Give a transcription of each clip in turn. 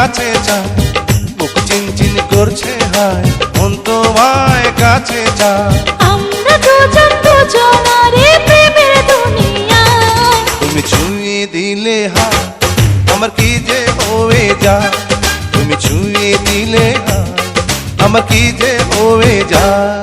কাছে চায়, বুক চিনচিন করছে হায়, মন তোমায় কাছে চায়। আমরা দুজন দুজনারে প্রেমের দুনিয়ায়। তুমি ছুঁয়ে দিলে হায়, আমার কি যে হয়ে যায়। তুমি ছুঁয়ে দিলে হায়, আমার কি যে হয়ে যায়।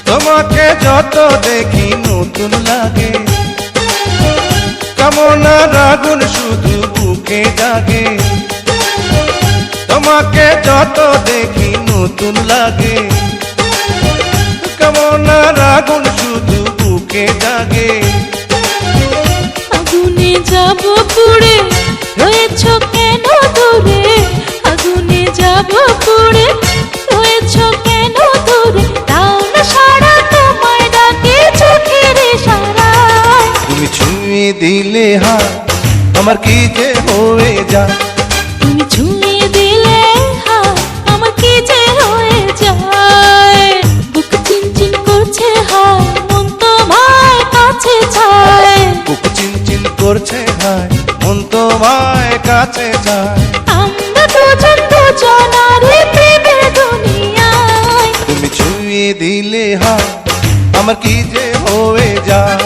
তোমাকে যত দেখি নতুন লাগে, কামনার আগুন শুধু বুকে জাগে। তোমাকে যত দেখি নতুন লাগে, কামনার আগুন শুধু বুকে জাগে। আগুনে যাব পুড়ে, রয়েছ কেন দূরে? আগুনে যাব পুড়ে, রয়েছ কেন দূরে? তাও না সারা তোমায় ডাকে চোখের ইশারায়। তুমি ছুঁয়ে দিলে হায়, আমার কি যে হয়ে যায়। তুমি ছুঁয়ে দিলে হায়, আমার কি যে হয়ে যায়। বুক চিনচিন করছে হায়, মন তোমায় কাছে চায়। বুক চিনচিন করছে হায়, মন তোমায় কাছে যায়। আমরা দুজন দুজনারে প্রেমের দুনিয়ায়। তুমি ছুঁয়ে দিলে হায়, আমার কি যে হয়ে যায়।